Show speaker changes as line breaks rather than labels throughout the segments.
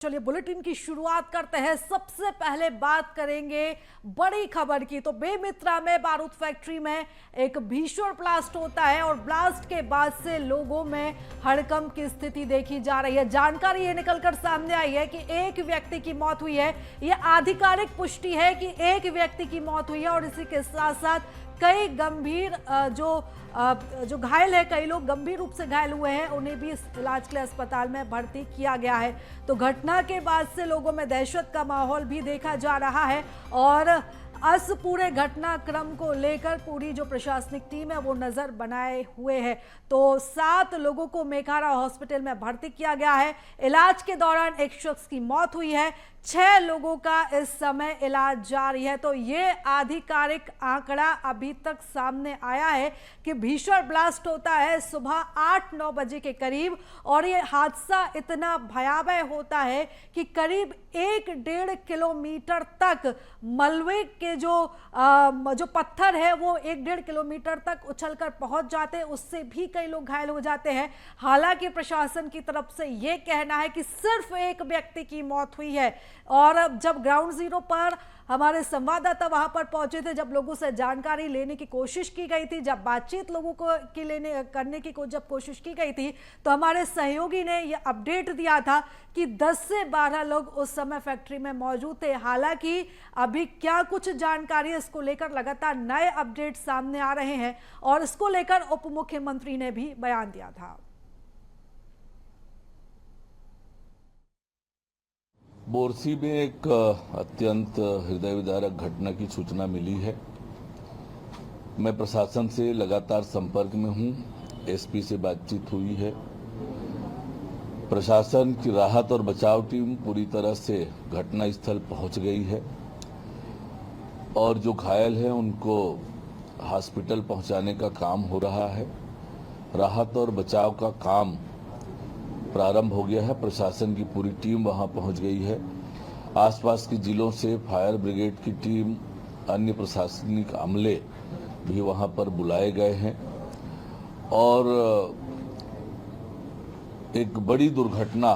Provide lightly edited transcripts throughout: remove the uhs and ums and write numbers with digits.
चलिए बुलेटिन की शुरुआत करते हैं। सबसे पहले बात करेंगे बड़ी खबर की। तो बेमित्रा में बारूद फैक्ट्री में एक भीषण ब्लास्ट होता है और ब्लास्ट के बाद से लोगों में हड़कंप की स्थिति देखी जा रही है। जानकारी ये निकलकर सामने आई है कि एक व्यक्ति की मौत हुई है। यह आधिकारिक पुष्टि है कि एक व्यक्ति की मौत हुई है और इसी के साथ साथ कई गंभीर जो घायल है, कई लोग गंभीर रूप से घायल हुए हैं, उन्हें भी इलाज के लिए अस्पताल में भर्ती किया गया है। तो घटना के बाद से लोगों में दहशत का माहौल भी देखा जा रहा है और इस पूरे घटनाक्रम को लेकर पूरी जो प्रशासनिक टीम है वो नजर बनाए हुए है। तो 7 लोगों को मेकाहारा हॉस्पिटल में भर्ती किया गया है। इलाज के दौरान एक शख्स की मौत हुई है, 6 लोगों का इस समय इलाज जारी है। तो ये आधिकारिक आंकड़ा अभी तक सामने आया है कि भीषण ब्लास्ट होता है सुबह 8-9 बजे के करीब और ये हादसा इतना भयावह होता है कि करीब 1-1.5 किलोमीटर तक मलबे के जो पत्थर है वो 1-1.5 किलोमीटर तक उछलकर पहुंच जाते हैं, उससे भी कई लोग घायल हो जाते हैं। हालांकि प्रशासन की तरफ से ये कहना है कि सिर्फ एक व्यक्ति की मौत हुई है। और जब ग्राउंड जीरो पर हमारे संवाददाता वहां पर पहुंचे थे, जब लोगों से जानकारी लेने की कोशिश की गई थी, जब बातचीत लोगों को करने की जब कोशिश की गई थी, तो हमारे सहयोगी ने यह अपडेट दिया था कि 10 से 12 लोग उस समय फैक्ट्री में मौजूद थे। हालांकि अभी क्या कुछ जानकारी इसको लेकर लगातार नए अपडेट सामने आ रहे हैं और इसको लेकर उप मुख्यमंत्री ने भी बयान दिया था।
बोरसी में एक अत्यंत हृदय विदारक घटना की सूचना मिली है। मैं प्रशासन से लगातार संपर्क में हूं, एसपी से बातचीत हुई है। प्रशासन की राहत और बचाव टीम पूरी तरह से घटनास्थल पहुंच गई है और जो घायल हैं उनको हॉस्पिटल पहुंचाने का काम हो रहा है। राहत और बचाव का काम प्रारंभ हो गया है। प्रशासन की पूरी टीम वहां पहुंच गई है। आसपास के जिलों से फायर ब्रिगेड की टीम, अन्य प्रशासनिक अमले भी वहां पर बुलाए गए हैं और एक बड़ी दुर्घटना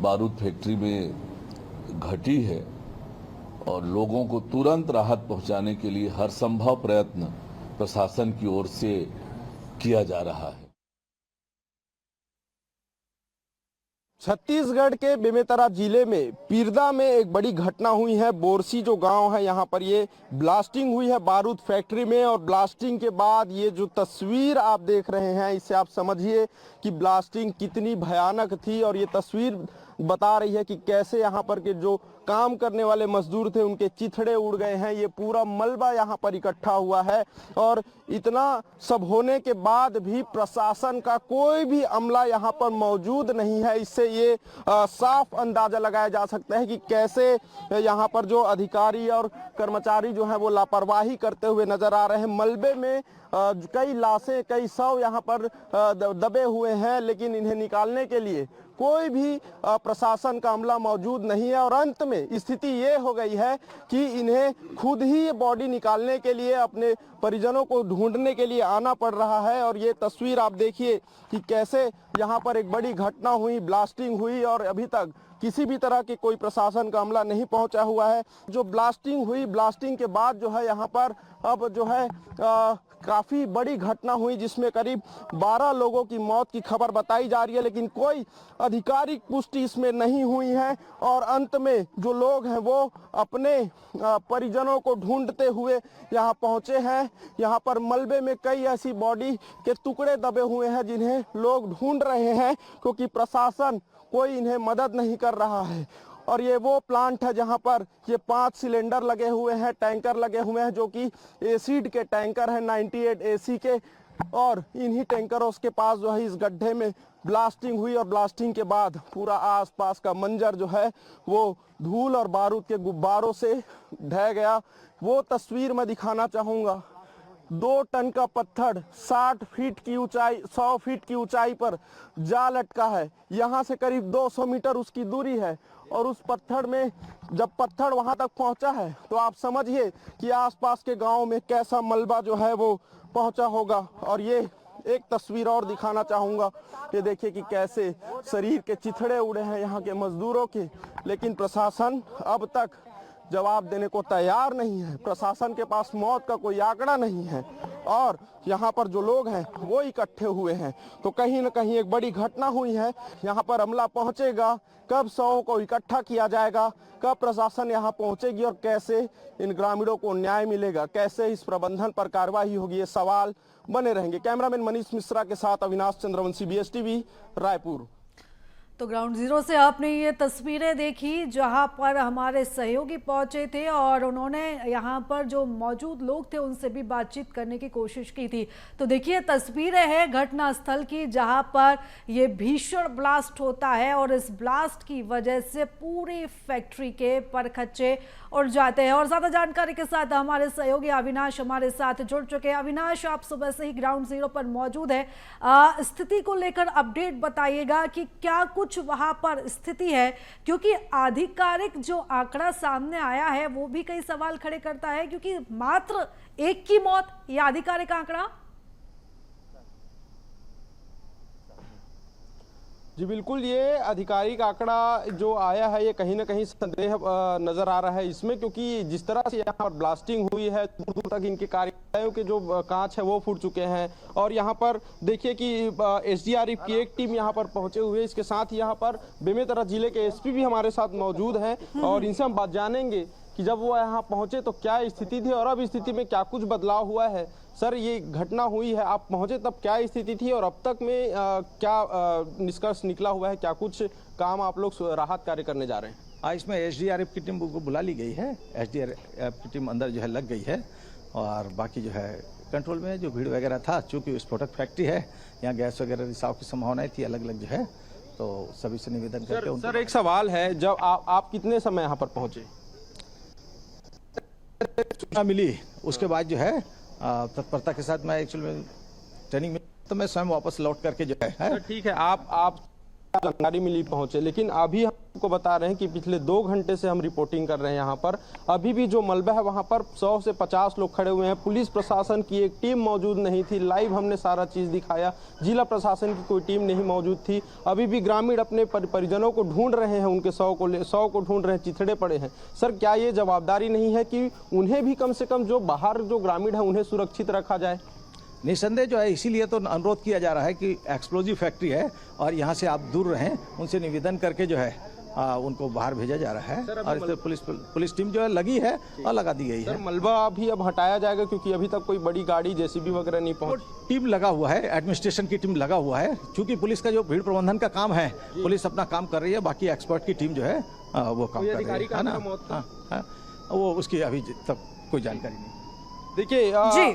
बारूद फैक्ट्री में घटी है और लोगों को तुरंत राहत पहुंचाने के लिए हर संभव प्रयत्न प्रशासन की ओर से किया जा रहा है।
छत्तीसगढ़ के बेमेतरा जिले में पीरदा में एक बड़ी घटना हुई है। बोरसी जो गांव है यहाँ पर ये ब्लास्टिंग हुई है बारूद फैक्ट्री में और ब्लास्टिंग के बाद ये जो तस्वीर आप देख रहे हैं इससे आप समझिए कि ब्लास्टिंग कितनी भयानक थी। और ये तस्वीर बता रही है कि कैसे यहाँ पर के जो काम करने वाले मजदूर थे उनके चिथड़े उड़ गए हैं। ये पूरा मलबा यहाँ पर इकट्ठा हुआ है और इतना सब होने के बाद भी प्रशासन का कोई भी अमला यहाँ पर मौजूद नहीं है। इससे ये साफ अंदाजा लगाया जा सकता है कि कैसे यहाँ पर जो अधिकारी और कर्मचारी जो है वो लापरवाही करते हुए नजर आ रहे हैं। मलबे में कई लाशें, कई शव यहाँ पर दबे हुए हैं, लेकिन इन्हें निकालने के लिए कोई भी प्रशासन का अमला मौजूद नहीं है। और अंत में स्थिति ये हो गई है कि इन्हें खुद ही ये बॉडी निकालने के लिए अपने परिजनों को ढूंढने के लिए आना पड़ रहा है। और ये तस्वीर आप देखिए कि कैसे यहाँ पर एक बड़ी घटना हुई, ब्लास्टिंग हुई और अभी तक किसी भी तरह के कोई प्रशासन का अमला नहीं पहुंचा हुआ है। जो ब्लास्टिंग हुई, ब्लास्टिंग के बाद जो है यहाँ पर अब जो है काफी बड़ी घटना हुई जिसमें करीब 12 लोगों की मौत की खबर बताई जा रही है, लेकिन कोई आधिकारिक पुष्टि इसमें नहीं हुई है। और अंत में जो लोग हैं वो अपने परिजनों को ढूंढते हुए यहाँ पहुंचे हैं। यहाँ पर मलबे में कई ऐसी बॉडी के टुकड़े दबे हुए हैं जिन्हें लोग ढूंढ रहे हैं क्योंकि प्रशासन कोई इन्हें मदद नहीं कर रहा है। और ये वो प्लांट है जहां पर ये 5 सिलेंडर लगे हुए हैं, टैंकर लगे हुए हैं जो कि एसिड के टैंकर हैं 98 एसी के। और इन्हीं टैंकरों के पास जो है इस गड्ढे में ब्लास्टिंग हुई और ब्लास्टिंग के बाद पूरा आसपास का मंजर जो है वो धूल और बारूद के गुब्बारों से ढह गया। वो तस्वीर मैं दिखाना चाहूँगा। 2 टन का पत्थर 60 फीट की ऊंचाई, 100 फीट की ऊंचाई पर जा लटका है। यहाँ से करीब 200 मीटर उसकी दूरी है और उस पत्थर में जब पत्थर वहां तक पहुंचा है तो आप समझिए कि आसपास के गांव में कैसा मलबा जो है वो पहुंचा होगा। और ये एक तस्वीर और दिखाना चाहूँगा। ये देखिए कि कैसे शरीर के चिथड़े उड़े हैं यहाँ के मजदूरों के, लेकिन प्रशासन अब तक जवाब देने को तैयार नहीं है। प्रशासन के पास मौत का कोई आंकड़ा नहीं है और यहाँ पर जो लोग हैं वो इकट्ठे हुए हैं। तो कहीं न कहीं एक बड़ी घटना हुई है। यहाँ पर अमला पहुँचेगा, कब शवों को इकट्ठा किया जाएगा, कब प्रशासन यहाँ पहुँचेगी और कैसे इन ग्रामीणों को न्याय मिलेगा, कैसे इस प्रबंधन पर कार्रवाई होगी, ये सवाल बने रहेंगे। कैमरामैन मनीष मिश्रा के साथ अविनाश चंद्रवंशी, BSTV, रायपुर।
तो ग्राउंड जीरो से आपने ये तस्वीरें देखी जहां पर हमारे सहयोगी पहुंचे थे और उन्होंने यहां पर जो मौजूद लोग थे उनसे भी बातचीत करने की कोशिश की थी। तो देखिए तस्वीरें हैं घटना स्थल की जहां पर ये भीषण ब्लास्ट होता है और इस ब्लास्ट की वजह से पूरी फैक्ट्री के परखच्चे उड़ जाते हैं। और ज्यादा जानकारी के साथ हमारे सहयोगी अविनाश हमारे साथ जुड़ चुके हैं। अविनाश, आप सुबह से ही ग्राउंड जीरो पर मौजूद है, स्थिति को लेकर अपडेट बताइएगा कि क्या कुछ वहां पर स्थिति है, क्योंकि आधिकारिक जो आंकड़ा सामने आया है वो भी कई सवाल खड़े करता है, क्योंकि मात्र एक की मौत, यह आधिकारिक आंकड़ा।
जी बिल्कुल, ये आधिकारिक आंकड़ा जो आया है ये कहीं ना कहीं संदेह नजर आ रहा है इसमें, क्योंकि जिस तरह से यहाँ पर ब्लास्टिंग हुई है दूर दूर तक इनके कार्यालयों के जो कांच है वो फूट चुके हैं। और यहाँ पर देखिए कि SDRF की एक टीम यहाँ पर पहुंचे हुए, इसके साथ यहाँ पर बेमेतरा जिले के SP भी हमारे साथ मौजूद हैं और इनसे हम बात जानेंगे कि जब वो यहाँ पहुंचे तो क्या स्थिति थी और अब स्थिति में क्या कुछ बदलाव हुआ है। सर, ये घटना हुई है, आप पहुंचे तब क्या स्थिति थी और अब तक में क्या निष्कर्ष निकला हुआ है, क्या कुछ काम आप लोग राहत कार्य करने जा रहे हैं?
इसमें SDRF की टीम को बुला ली गई है। SDRF की टीम अंदर जो है लग गई है और बाकी जो है कंट्रोल में जो भीड़ वगैरह था, चूँकि विस्फोटक फैक्ट्री है, यहाँ गैस वगैरह रिसाव की संभावनाएं थी अलग अलग जो है, तो सभी से निवेदन करके।
सर एक सवाल है, जब आप कितने समय यहाँ पर पहुँचे?
सूचना मिली उसके बाद जो है तत्परता के साथ मैं एक्चुअल में ट्रेनिंग में, तो मैं स्वयं वापस लौट करके जो है।
ठीक है, आप जानकारी मिली पहुंचे, लेकिन अभी हमको बता रहे हैं कि पिछले 2 घंटे से हम रिपोर्टिंग कर रहे हैं यहाँ पर, अभी भी जो मलबा है वहाँ पर 100 से 50 लोग खड़े हुए हैं। पुलिस प्रशासन की एक टीम मौजूद नहीं थी, लाइव हमने सारा चीज़ दिखाया। जिला प्रशासन की कोई टीम नहीं मौजूद थी। अभी भी ग्रामीण अपने परिजनों को ढूंढ रहे हैं, उनके शव को ढूंढ रहे हैं, चिथड़े पड़े हैं। सर, क्या ये जवाबदारी नहीं है कि उन्हें भी कम से कम जो बाहर जो ग्रामीण है उन्हें सुरक्षित रखा जाए?
निसंदेह जो है, इसीलिए तो अनुरोध किया जा रहा है कि एक्सप्लोजिव फैक्ट्री है और यहाँ से आप दूर रहें, उनसे निवेदन करके जो है उनको बाहर भेजा जा रहा है। और इस पुलिस टीम जो है लगी है और लगा दी गई है।
मलबा अभी अब हटाया जाएगा क्योंकि अभी तक कोई बड़ी गाड़ी JCB वगैरह नहीं पहुंची।
टीम लगा हुआ है, एडमिनिस्ट्रेशन की टीम लगा हुआ है, क्योंकि पुलिस का जो भीड़ प्रबंधन का काम है, पुलिस अपना काम कर रही है, बाकी एक्सपर्ट की टीम जो है वो काम कर रही है ना। वो उसकी अभी तक कोई जानकारी नहीं।
देखिए,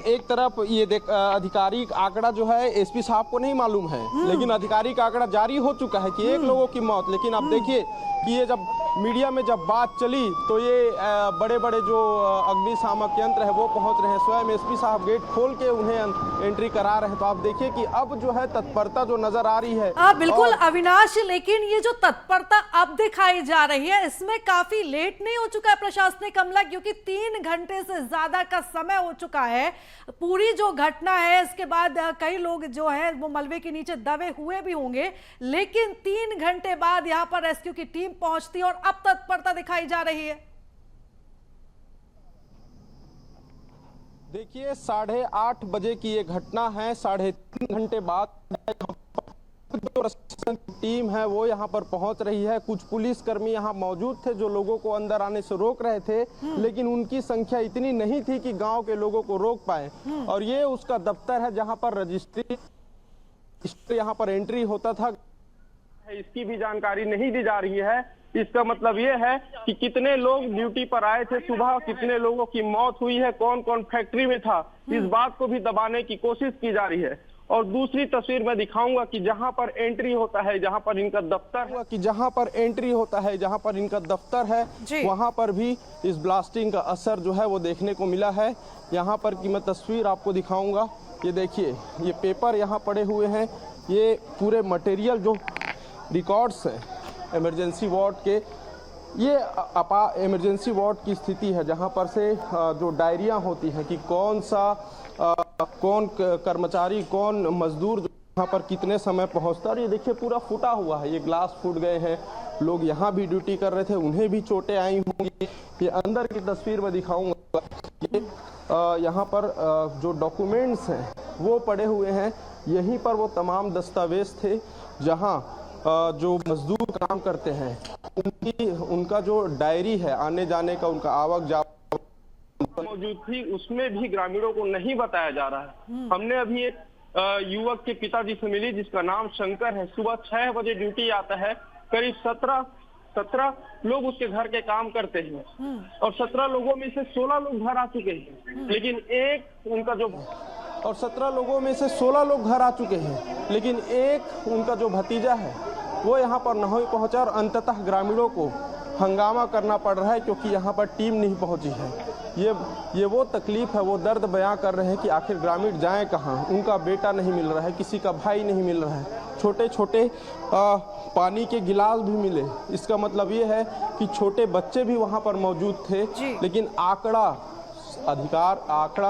एक तरफ ये आधिकारिक आंकड़ा जो है SP साहब को नहीं मालूम है, लेकिन आधिकारिक आंकड़ा जारी हो चुका है कि 1 लोगों की मौत। लेकिन अब देखिए कि ये जब मीडिया में जब बात चली तो ये बड़े बड़े जो अग्निशामक यंत्र है वो पहुंच रहे हैं, स्वयं SP साहब गेट खोल के उन्हें एंट्री करा रहे हैं। तो आप देखिए कि अब जो है तत्परता जो नजर आ रही है।
बिल्कुल अविनाश, लेकिन ये जो तत्परता अब दिखाई जा रही है इसमें काफी लेट नहीं हो चुका है प्रशासनिक अमला, क्योंकि 3 घंटे से ज्यादा का समय हो चुका है। पूरी जो घटना है इसके बाद कई लोग जो है वो मलबे के नीचे दबे हुए भी होंगे, लेकिन 3 घंटे बाद यहाँ पर रेस्क्यू की टीम पहुंचती और अब तत्परता दिखाई जा रही है।
देखिए 8:30 बजे की ये घटना है। 3.5 घंटे बाद जो प्रशासन की टीम है वो यहाँ पर पहुंच रही है। कुछ पुलिसकर्मी यहाँ मौजूद थे जो लोगों को अंदर आने से रोक रहे थे, लेकिन उनकी संख्या इतनी नहीं थी कि गांव के लोगों को रोक पाए। और ये उसका दफ्तर है जहाँ पर रजिस्ट्री यहाँ पर एंट्री होता था, इसकी भी जानकारी नहीं दी जा रही है। इसका मतलब ये है कि कितने लोग ड्यूटी पर आए थे सुबह, कितने लोगों की मौत हुई है, कौन कौन फैक्ट्री में था, इस बात को भी दबाने की कोशिश की जा रही है। और दूसरी तस्वीर मैं दिखाऊंगा कि जहां पर एंट्री होता है, जहां पर इनका दफ्तर है, वहां पर भी इस ब्लास्टिंग का असर जो है वो देखने को मिला है। यहाँ पर की मैं तस्वीर आपको दिखाऊंगा। ये देखिए, ये पेपर यहाँ पड़े हुए हैं, ये पूरे मटेरियल जो रिकॉर्ड्स हैं इमरजेंसी वार्ड के, ये इमरजेंसी वार्ड की स्थिति है जहाँ पर से जो डायरियाँ होती हैं कि कौन सा कौन कर्मचारी कौन मजदूर यहाँ पर कितने समय पहुँचता है। ये देखिए पूरा फूटा हुआ है, ये ग्लास फूट गए हैं। लोग यहाँ भी ड्यूटी कर रहे थे, उन्हें भी चोटें आई होंगी। ये अंदर की तस्वीर में दिखाऊंगा। ये यहाँ पर जो डॉक्यूमेंट्स हैं वो पड़े हुए हैं। यहीं पर वो तमाम दस्तावेज थे जहाँ जो मजदूर काम करते हैं उनका जो डायरी है आने जाने का, उनका आवक जावक मौजूद थी, उसमें भी ग्रामीणों को नहीं बताया जा रहा है। हमने अभी एक युवक के पिताजी से मिली जिसका नाम शंकर है। सुबह 6 बजे ड्यूटी आता है। करीब 17 लोग उसके घर के काम करते हैं और 17 लोगों में से 16 लोग घर आ चुके हैं, लेकिन एक उनका जो 17 लोगों में से 16 लोग घर आ चुके हैं, लेकिन एक उनका जो भतीजा है वो यहाँ पर नहीं पहुँचा और अंततः ग्रामीणों को हंगामा करना पड़ रहा है क्योंकि यहाँ पर टीम नहीं पहुँची है। ये वो तकलीफ है, वो दर्द बयां कर रहे हैं कि आखिर ग्रामीण जाएं कहाँ। उनका बेटा नहीं मिल रहा है, किसी का भाई नहीं मिल रहा है। छोटे छोटे पानी के गिलास भी मिले। इसका मतलब ये है कि छोटे बच्चे भी वहाँ पर मौजूद थे, लेकिन आंकड़ा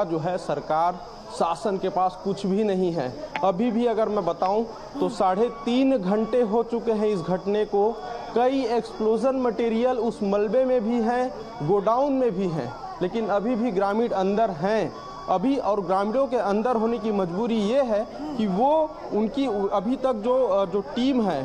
जो है सरकार शासन के पास कुछ भी नहीं है। अभी भी अगर मैं बताऊं तो 3.5 घंटे हो चुके हैं इस घटने को। कई एक्सप्लोजन मटेरियल उस मलबे में भी हैं, गोडाउन में भी हैं, लेकिन अभी भी ग्रामीण अंदर हैं अभी। और ग्रामीणों के अंदर होने की मजबूरी ये है कि वो उनकी अभी तक जो टीम है,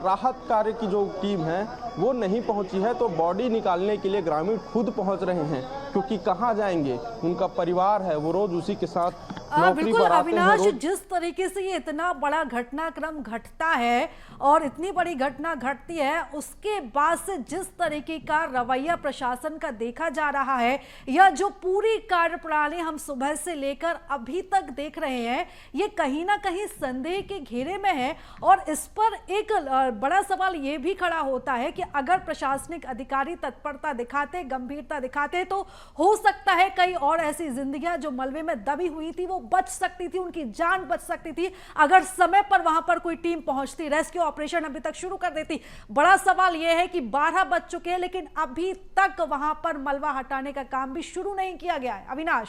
राहत कार्य की जो टीम है वो नहीं पहुंची है। तो बॉडी निकालने के लिए ग्रामीण खुद पहुंच रहे हैं क्योंकि कहाँ जाएंगे, उनका परिवार है, वो रोज उसी के साथ नौकरी पर आते हैं।
अविनाश, जिस तरीके से ये इतना बड़ा घटनाक्रम घटता है और इतनी बड़ी घटना घटती है, उसके बाद से जिस तरीके का रवैया प्रशासन का देखा जा रहा है, या जो पूरी कार्यप्रणाली हम सुबह से लेकर अभी तक देख रहे हैं, ये कहीं ना कहीं संदेह के घेरे में है। और इस पर एक बड़ा सवाल ये भी खड़ा होता है कि अगर प्रशासनिक अधिकारी तत्परता दिखाते, गंभीरता दिखाते, तो हो सकता है कई और ऐसी जिंदगियां जो मलबे में दबी हुई थी वो बच सकती थी, उनकी जान बच सकती थी अगर समय पर वहां पर कोई टीम पहुंचती, रेस्क्यू ऑपरेशन अभी तक शुरू कर देती। बड़ा सवाल यह है कि 12 बज चुके हैं लेकिन अभी तक वहां पर मलबा हटाने का काम भी शुरू नहीं किया गया है। अविनाश,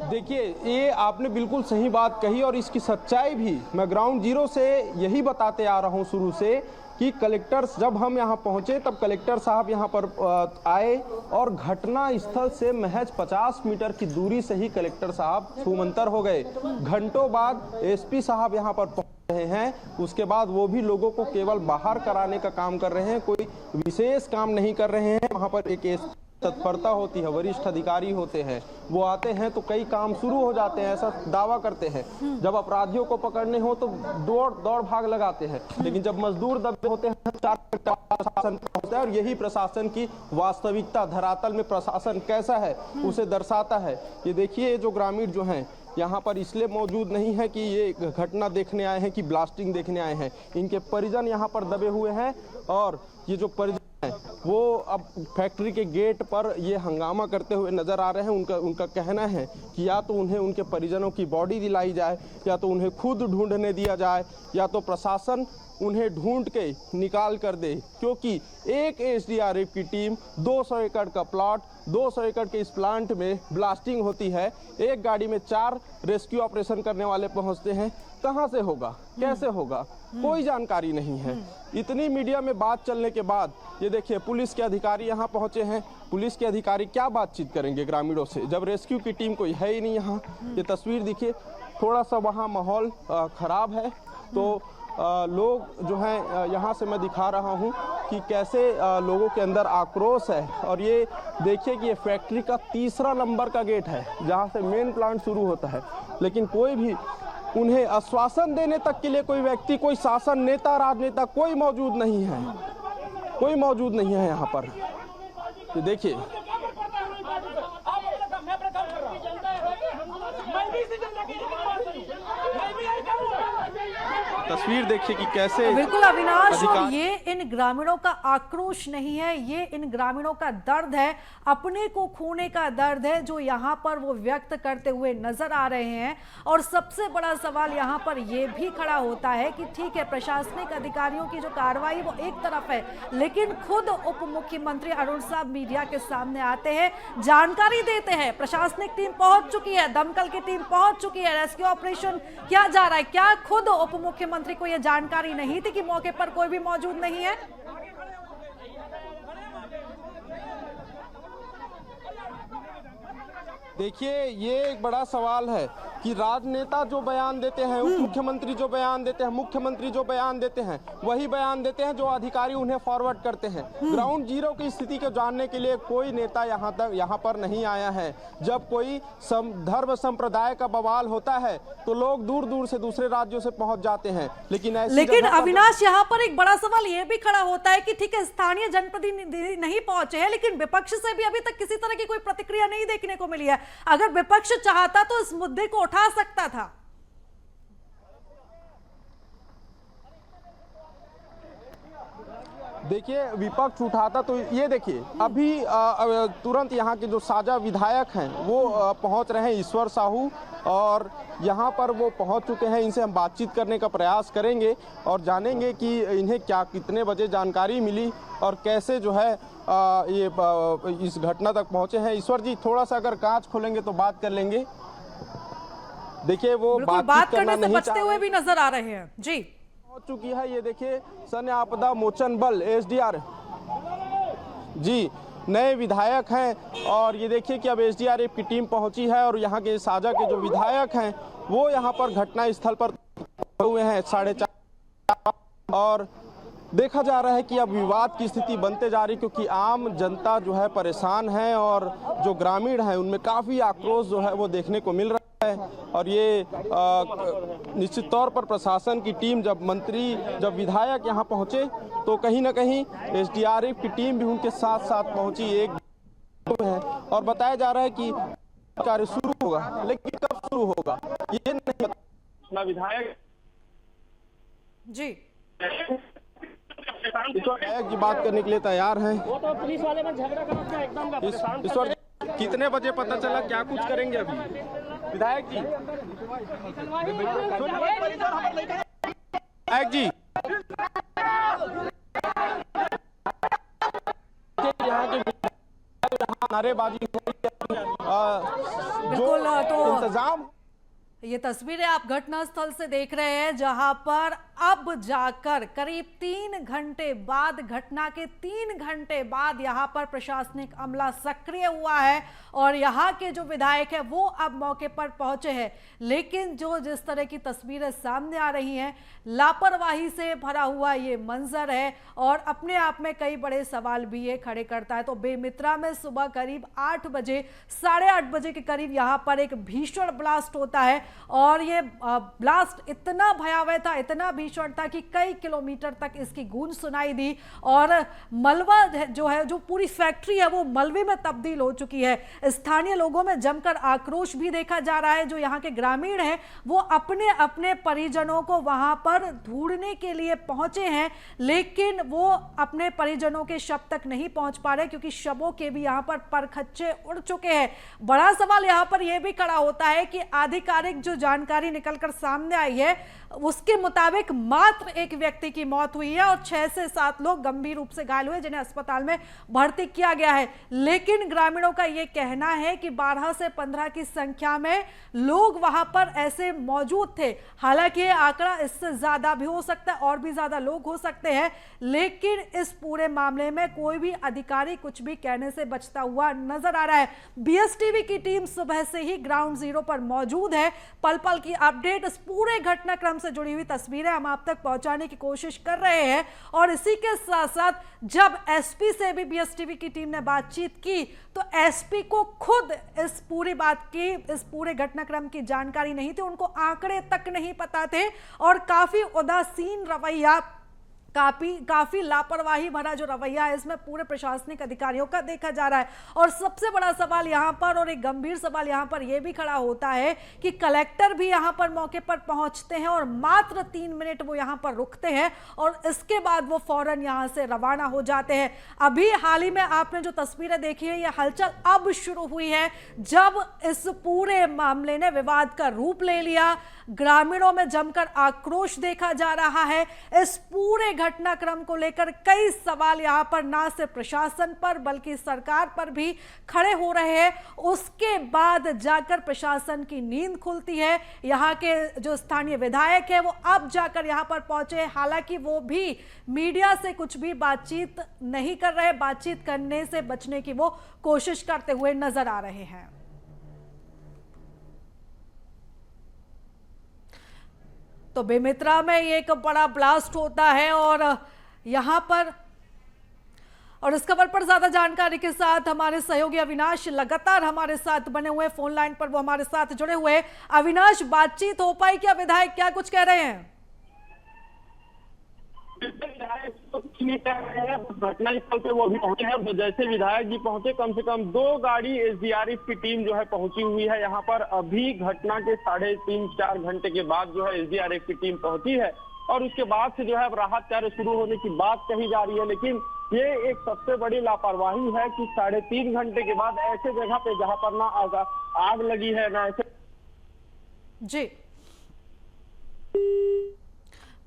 देखिए, ये आपने बिल्कुल सही बात कही और इसकी सच्चाई भी मैं ग्राउंड जीरो से यही बताते आ रहा हूं शुरू से कि कलेक्टर, जब हम यहां पहुंचे तब कलेक्टर साहब यहां पर आए और घटना स्थल से महज 50 मीटर की दूरी से ही कलेक्टर साहब छूमंतर हो गए। घंटों बाद एसपी साहब यहां पर पहुंच रहे हैं, उसके बाद वो भी लोगों को केवल बाहर कराने का काम कर रहे हैं, कोई विशेष काम नहीं कर रहे हैं। वहां पर एक तत्परता होती है, वरिष्ठ अधिकारी होते हैं, वो आते हैं तो कई काम शुरू हो जाते हैं, ऐसा दावा करते हैं। जब अपराधियों को पकड़ने हो तो दौड़ भाग लगाते हैं, लेकिन जब मजदूर दबे होते हैं प्रशासन पहुंचता है। और यही प्रशासन की वास्तविकता, धरातल में प्रशासन कैसा है उसे दर्शाता है। ये देखिए, जो ग्रामीण जो हैं यहाँ पर इसलिए मौजूद नहीं है कि ये घटना देखने आए हैं, कि ब्लास्टिंग देखने आए हैं। इनके परिजन यहाँ पर दबे हुए हैं और ये जो परिजन है वो अब फैक्ट्री के गेट पर ये हंगामा करते हुए नजर आ रहे हैं। उनका कहना है कि या तो उन्हें उनके परिजनों की बॉडी दिलाई जाए, या तो उन्हें खुद ढूंढने दिया जाए, या तो प्रशासन उन्हें ढूंढ के निकाल कर दे, क्योंकि एक एसडीआरएफ की टीम 200 एकड़ का प्लॉट, 200 एकड़ के इस प्लांट में ब्लास्टिंग होती है, एक गाड़ी में 4 रेस्क्यू ऑपरेशन करने वाले पहुंचते हैं। कहां से होगा, कैसे होगा, कोई जानकारी नहीं है। इतनी मीडिया में बात चलने के बाद ये देखिए, पुलिस के अधिकारी यहाँ पहुंचे हैं। पुलिस के अधिकारी क्या बातचीत करेंगे ग्रामीणों से जब रेस्क्यू की टीम कोई है ही नहीं यहाँ। ये तस्वीर देखिए, थोड़ा सा वहाँ माहौल खराब है। तो लोग जो हैं, यहाँ से मैं दिखा रहा हूँ कि कैसे लोगों के अंदर आक्रोश है। और ये देखिए कि ये फैक्ट्री का 3रा नंबर का गेट है जहाँ से मेन प्लांट शुरू होता है, लेकिन कोई भी उन्हें आश्वासन देने तक के लिए कोई व्यक्ति, कोई शासन नेता, राजनेता कोई मौजूद नहीं है, कोई मौजूद नहीं है यहाँ पर। ये देखिए, तस्वीर देखिए कि कैसे
बिल्कुल अविनाश, और
अधिकार-
ये इन ग्रामीणों का आक्रोश नहीं है, ये इन ग्रामीणों का दर्द है, अपने को खोने का दर्द है, जो यहाँ पर वो व्यक्त करते हुए नजर आ रहे हैं। और सबसे बड़ा सवाल यहाँ पर ये भी खड़ा होता है कि ठीक है, प्रशासनिक अधिकारियों की जो कार्रवाई वो एक तरफ है, लेकिन खुद उप मुख्यमंत्री अरुण साहब मीडिया के सामने आते हैं, जानकारी देते हैं, प्रशासनिक टीम पहुंच चुकी है, दमकल की टीम पहुंच चुकी है, रेस्क्यू ऑपरेशन किया जा रहा है। क्या खुद उप मुख्यमंत्री को यह जानकारी नहीं थी कि मौके पर कोई भी मौजूद नहीं है?
देखिए, ये एक बड़ा सवाल है कि राजनेता जो बयान देते हैं, उप मुख्यमंत्री जो बयान देते हैं, मुख्यमंत्री जो बयान देते हैं, वही बयान देते हैं जो अधिकारी उन्हें फॉरवर्ड करते हैं। ग्राउंड जीरो की स्थिति को जानने के लिए कोई नेता यहाँ पर नहीं आया है। जब कोई धर्म संप्रदाय का बवाल होता है तो लोग दूर दूर से दूसरे राज्यों से पहुंच जाते हैं, लेकिन
अविनाश, यहाँ पर एक बड़ा सवाल ये भी खड़ा होता है कि ठीक है, स्थानीय जनप्रतिनिधि नहीं पहुंचे हैं, लेकिन विपक्ष से भी अभी तक किसी तरह की कोई प्रतिक्रिया नहीं देखने को मिली है। अगर विपक्ष चाहता तो इस मुद्दे को उठा सकता था।
देखिए, विपक्ष उठाता तो ये देखिए अभी तुरंत यहाँ के जो साझा विधायक हैं वो पहुँच रहे हैं, ईश्वर साहू, और यहाँ पर वो पहुँच चुके हैं। इनसे हम बातचीत करने का प्रयास करेंगे और जानेंगे कि इन्हें क्या कितने बजे जानकारी मिली और कैसे जो है ये इस घटना तक पहुँचे हैं। ईश्वर जी, थोड़ा सा अगर कांच खोलेंगे तो बात कर लेंगे। देखिए, वो
बात करने से बचते हुए भी नजर आ रहे हैं। जी,
पहुंच चुकी है। ये देखिए, सैन्य आपदा मोचन बल एसडीआर जी नए विधायक हैं, और ये देखिए कि अब एसडीआरएफ की टीम पहुंची है और यहाँ के साझा के जो विधायक हैं वो यहाँ पर घटना स्थल पर हुए हैं 4:30, और देखा जा रहा है कि अब विवाद की स्थिति बनते जा रही, क्योंकि आम जनता जो है परेशान है और जो ग्रामीण है उनमें काफ़ी आक्रोश जो है वो देखने को मिल रहा है। और ये निश्चित तौर पर प्रशासन की टीम, जब विधायक यहाँ पहुँचे तो कहीं ना कहीं एसडीआरएफ की टीम भी उनके साथ साथ पहुँची एक है, और बताया जा रहा है कि कार्य शुरू होगा, लेकिन कब शुरू होगा ये नहीं पता। विधायक
जी
विधायक जी बात करने के लिए तैयार हैं।
वो तो पुलिस वाले में झगड़ा करना एकदम
ईश्वर, कितने बजे पता चला, क्या कुछ करेंगे अभी विधायक जी? विधायक जी, यहाँ के नारेबाजी जो इंतजाम,
ये तस्वीरें आप घटना स्थल से देख रहे हैं, जहां पर अब जाकर करीब 3 घंटे बाद, घटना के 3 घंटे बाद यहां पर प्रशासनिक अमला सक्रिय हुआ है और यहां के जो विधायक है वो अब मौके पर पहुंचे हैं। लेकिन जिस तरह की तस्वीरें सामने आ रही हैं, लापरवाही से भरा हुआ ये मंजर है और अपने आप में कई बड़े सवाल भी ये खड़े करता है। तो बेमित्रा में सुबह करीब 8 बजे, 8:30 बजे के करीब यहाँ पर एक भीषण ब्लास्ट होता है और ये ब्लास्ट इतना भयावह था, इतना भीषण था कि कई किलोमीटर तक इसकी गूंज सुनाई दी और मलबा जो पूरी फैक्ट्री है वो मलबे में तब्दील हो चुकी है। स्थानीय लोगों में जमकर आक्रोश भी देखा जा रहा है। जो यहाँ के ग्रामीण हैं वो अपने अपने परिजनों को वहां पर ढूंढने के लिए पहुंचे हैं, लेकिन वो अपने परिजनों के शव तक नहीं पहुंच पा रहे क्योंकि शवों के भी यहाँ पर परखच्चे उड़ चुके हैं। बड़ा सवाल यहाँ पर यह भी खड़ा होता है कि आधिकारिक जो जानकारी निकलकर सामने आई है उसके मुताबिक मात्र एक व्यक्ति की मौत हुई है और 6 से 7 लोग गंभीर रूप से घायल हुए जिन्हें अस्पताल में भर्ती किया गया है। लेकिन ग्रामीणों का यह कहना है कि 12 से 15 की संख्या में लोग वहां पर ऐसे मौजूद थे। हालांकि यह आंकड़ा इससे ज्यादा भी हो सकता है और भी ज्यादा लोग हो सकते हैं, लेकिन इस पूरे मामले में कोई भी अधिकारी कुछ भी कहने से बचता हुआ नजर आ रहा है। बीएसटीवी की टीम सुबह से ही ग्राउंड जीरो पर मौजूद है। पल पल की अपडेट, इस पूरे घटनाक्रम से जुड़ी हुई तस्वीरें हम आप तक पहुंचाने की कोशिश कर रहे हैं और इसी के साथ साथ जब एसपी से भी बीएसटीवी की टीम ने बातचीत की तो एसपी को खुद इस पूरी बात की, इस पूरे घटनाक्रम की जानकारी नहीं थी, उनको आंकड़े तक नहीं पता थे और काफी उदासीन रवैया काफी लापरवाही भरा जो रवैया है इसमें पूरे प्रशासनिक अधिकारियों का देखा जा रहा है। और सबसे बड़ा सवाल यहां पर और एक गंभीर सवाल यहां पर यह भी खड़ा होता है कि कलेक्टर भी यहां पर मौके पर पहुंचते हैं और मात्र 3 मिनट वो यहां पर रुकते हैं और इसके बाद वो फौरन यहां से रवाना हो जाते हैं। अभी हाल ही में आपने जो तस्वीरें देखी है, ये हलचल अब शुरू हुई है जब इस पूरे मामले ने विवाद का रूप ले लिया। ग्रामीणों में जमकर आक्रोश देखा जा रहा है। इस पूरे घटनाक्रम को लेकर कई सवाल यहां पर ना सिर्फ प्रशासन पर बल्कि सरकार पर भी खड़े हो रहे हैं। उसके बाद जाकर प्रशासन की नींद खुलती है। यहां के जो स्थानीय विधायक है वो अब जाकर यहां पर पहुंचे, हालांकि वो भी मीडिया से कुछ भी बातचीत नहीं कर रहे, बातचीत करने से बचने की वो कोशिश करते हुए नजर आ रहे हैं। तो बेमित्रा में ये एक बड़ा ब्लास्ट होता है और यहां पर और इस खबर पर ज्यादा जानकारी के साथ हमारे सहयोगी अविनाश लगातार हमारे साथ बने हुए फोन लाइन पर, वो हमारे साथ जुड़े हुए। अविनाश, बातचीत हो पाई क्या? विधायक क्या कुछ कह रहे हैं?
घटना स्थल पे वो अभी पहुंचे हैं। जैसे विधायक जी पहुंचे, कम से कम 2 गाड़ी एसडीआरएफ की टीम जो है पहुंची हुई है यहाँ पर। अभी घटना के 3.5-4 घंटे के बाद जो है एसडीआरएफ की टीम पहुंची है और उसके बाद से जो है अब राहत कार्य शुरू होने की बात कही जा रही है। लेकिन ये एक सबसे बड़ी लापरवाही है कि 3.5 घंटे के बाद ऐसे जगह पे जहाँ पर ना आग लगी है ना ऐसे।
जी,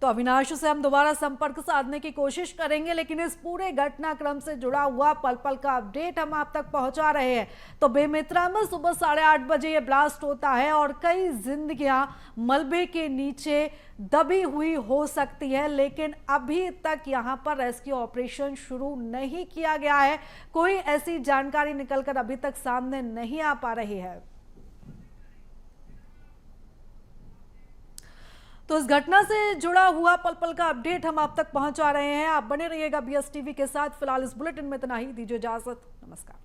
तो अविनाश से हम दोबारा संपर्क साधने की कोशिश करेंगे, लेकिन इस पूरे घटनाक्रम से जुड़ा हुआ पल पल का अपडेट हम आप तक पहुंचा रहे हैं। तो बेमित्रा में सुबह 8:30 बजे ये ब्लास्ट होता है और कई जिंदगियां मलबे के नीचे दबी हुई हो सकती है, लेकिन अभी तक यहां पर रेस्क्यू ऑपरेशन शुरू नहीं किया गया है। कोई ऐसी जानकारी निकलकर अभी तक सामने नहीं आ पा रही है। तो इस घटना से जुड़ा हुआ पल पल का अपडेट हम आप तक पहुंचा रहे हैं। आप बने रहिएगा BS टीवी के साथ। फिलहाल इस बुलेटिन में इतना ही, दीजिए इजाजत, नमस्कार।